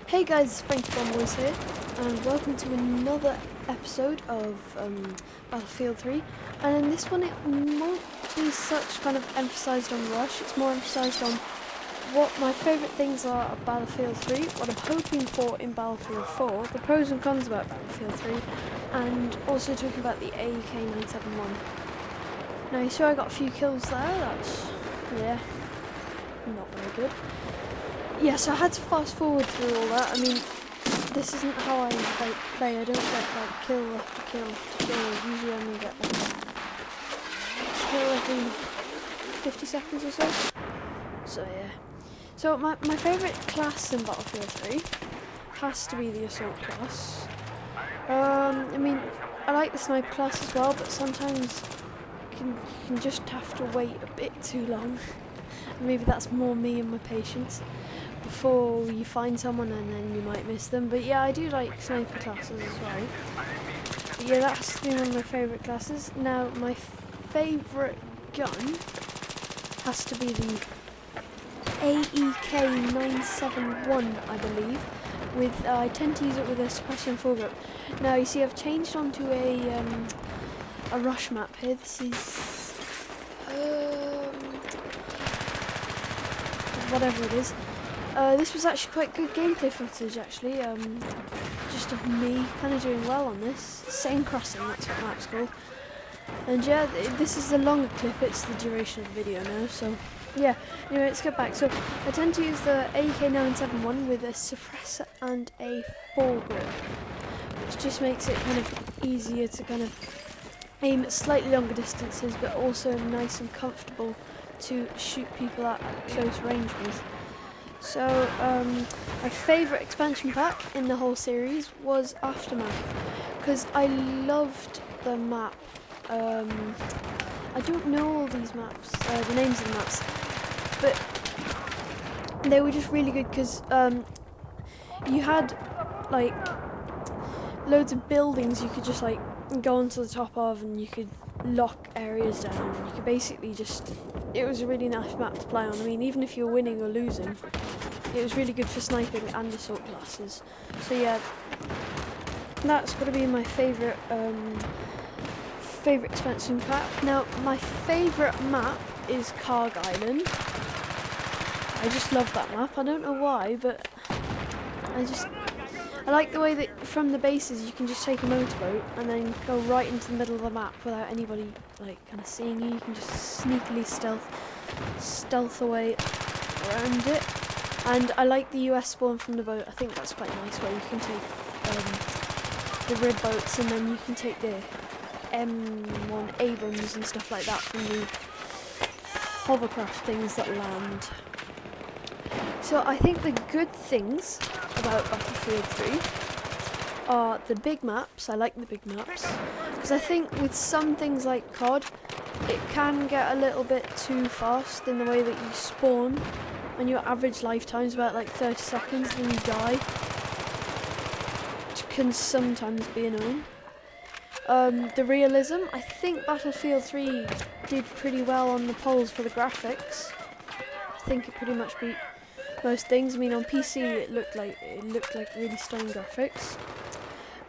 Hey guys, Frankie Boys here, and welcome to another episode of Battlefield 3. And in this one, it won't be such kind of emphasised on Rush. It's more emphasised on what my favourite things are of Battlefield 3, what I'm hoping for in Battlefield 4, the pros and cons about Battlefield 3, and also talking about the AK-971. Now you saw I got a few kills there. That's not very good. Yeah, so I had to fast forward through all that. I mean, this isn't how I play. I don't get kill after kill after kill. Usually I only get kill every 50 seconds or so. So yeah. So my favourite class in Battlefield 3 has to be the Assault class. I mean, I like the Sniper class as well, but sometimes you can just have to wait a bit too long. Maybe that's more me and my patience before you find someone, and then you might miss them. But yeah, I do like sniper classes as well. But yeah, that has to be one of my favourite classes. Now, my favourite gun has to be the AEK-971, I believe. I tend to use it with a suppression foregrip. Now, you see, I've changed onto a rush map here. This is whatever it is. This was actually quite good gameplay footage, actually. Just of me kind of doing well on this. Same crossing, that's what map's called. And yeah, this is the longer clip. It's the duration of the video now. So yeah. Anyway, let's get back. So I tend to use the AK-971 with a suppressor and a foregrip, which just makes it kind of easier to kind of aim at slightly longer distances, but also nice and comfortable to shoot people at close range with. So my favourite expansion pack in the whole series was Aftermath, because I loved the map. I don't know all these maps, the names of the maps, but they were just really good because you had like loads of buildings you could just like go onto the top of, and you could lock areas down, and you could basically just, it was a really nice map to play on. I mean, even if you're winning or losing, it was really good for sniping and assault classes. So yeah, that's got to be my favourite expansion pack. Now, my favourite map is Karg Island. I just love that map. I don't know why, but I like the way that from the bases you can just take a motorboat and then go right into the middle of the map without anybody like kind of seeing you. You can just sneakily stealth away around it. And I like the US spawn from the boat. I think that's quite nice, where you can take the red boats, and then you can take the M1 Abrams and stuff like that from the hovercraft things that land. So I think the good things about Battlefield 3 are the big maps. I like the big maps, because I think with some things like COD, it can get a little bit too fast in the way that you spawn, and your average lifetime is about like 30 seconds, then you die, which can sometimes be annoying. The realism, I think Battlefield 3 did pretty well on the polls for the graphics. I think it pretty much beat most things. I mean, on PC it looked like really stunning graphics.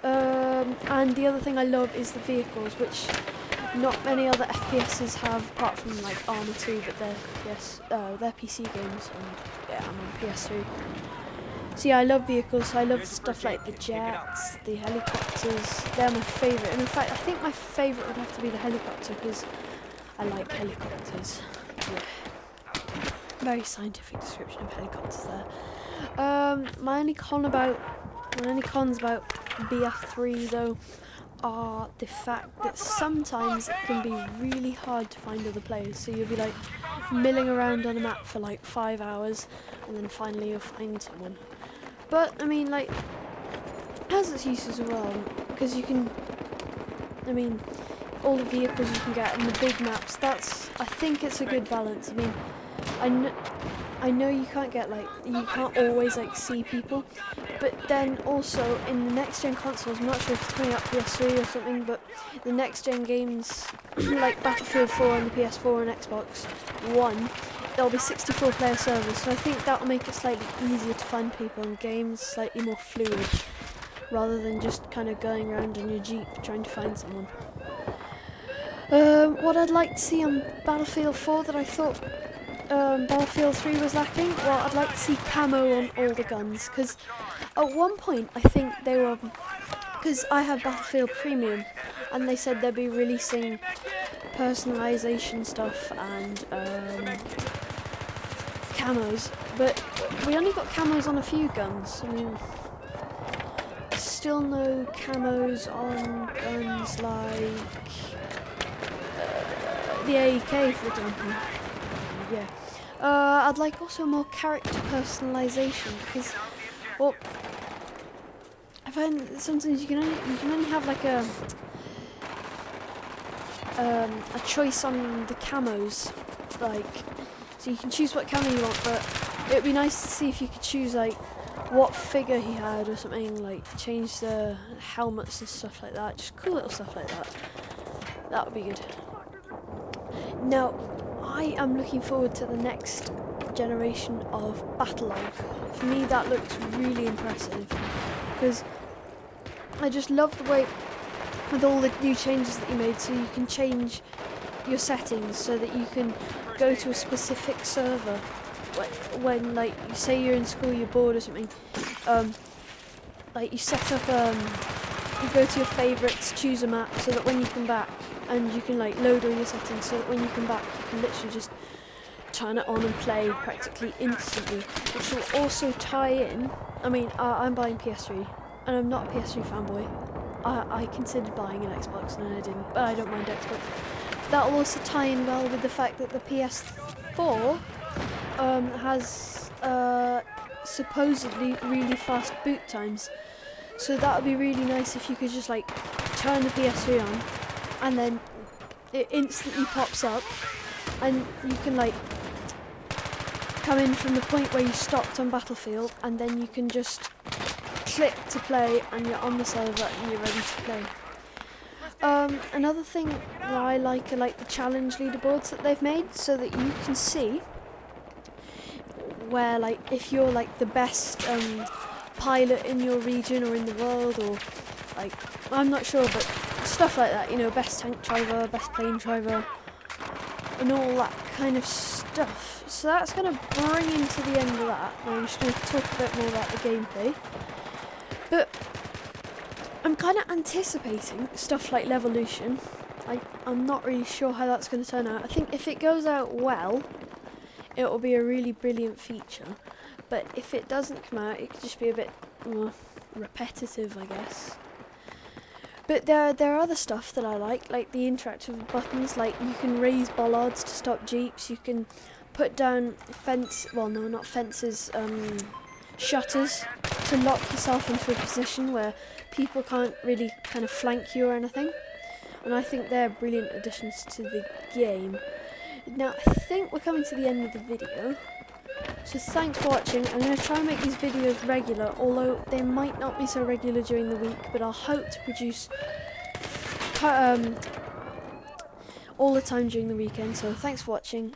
And the other thing I love is the vehicles, which not many other FPSs have, apart from like Arma 2, but they're PC games, and yeah, I'm on PS3. So yeah, I love vehicles. I love stuff like the jets, the helicopters. They're my favourite. And in fact, I think my favourite would have to be the helicopter, because I like helicopters. Yeah. Very scientific description of helicopters there. My only cons about BF3 though are the fact that sometimes it can be really hard to find other players. So you'll be like milling around on a map for like 5 hours, and then finally you'll find someone. But I mean, like, it has its uses as well, because you can, I mean, all the vehicles you can get in the big maps, I think it's a good balance. I mean, I know you can't always like see people, but then also in the next gen consoles, I'm not sure if it's coming up PS3 or something, but the next gen games like Battlefield 4 on the PS4 and Xbox One, there'll be 64 player servers, so I think that'll make it slightly easier to find people in games, slightly more fluid, rather than just kind of going around in your Jeep trying to find someone. What I'd like to see on Battlefield 4 that I thought Battlefield 3 was lacking, well, I'd like to see camo on all the guns, because at one point I think they were, because I have Battlefield Premium, and they said they'd be releasing personalisation stuff and camos, but we only got camos on a few guns. I mean, still no camos on guns like the AEK, for example. Yeah. I'd like also more character personalisation, because, well, I find that sometimes you can only have like a choice on the camos, like, so you can choose what camo you want, but it'd be nice to see if you could choose like what figure he had or something, like change the helmets and stuff like that, just cool little stuff like that. That would be good. Now, I am looking forward to the next generation of Battlelog. For me, that looks really impressive, because I just love the way, with all the new changes that you made, so you can change your settings so that you can go to a specific server when like, you say you're in school, you're bored or something, like you set up, you go to your favourites, choose a map, so that when you come back, and you can like load all your settings, so that when you come back you can literally just turn it on and play practically instantly, which will also tie in, I mean, I'm buying PS3, and I'm not a PS3 fanboy. I considered buying an Xbox and I didn't, but I don't mind Xbox. That will also tie in well with the fact that the PS4 has supposedly really fast boot times. So that would be really nice if you could just like turn the PS3 on and then it instantly pops up and you can like come in from the point where you stopped on Battlefield, and then you can just click to play and you're on the server and you're ready to play. Another thing that I like are like the challenge leaderboards that they've made, so that you can see where, like, if you're like the best pilot in your region or in the world, or like, I'm not sure, but stuff like that, you know, best tank driver, best plane driver, and all that kind of stuff. So that's going to bring into the end of that. Now I'm just going to talk a bit more about the gameplay. But I'm kind of anticipating stuff like Levolution. I'm not really sure how that's going to turn out. I think if it goes out well, it will be a really brilliant feature. But if it doesn't come out, it could just be a bit repetitive, I guess. But there are other stuff that I like the interactive buttons. Like, you can raise bollards to stop jeeps. You can put down shutters to lock yourself into a position where people can't really kind of flank you or anything. And I think they're brilliant additions to the game. Now, I think we're coming to the end of the video. So thanks for watching. I'm going to try and make these videos regular, although they might not be so regular during the week, but I'll hope to produce all the time during the weekend. So thanks for watching,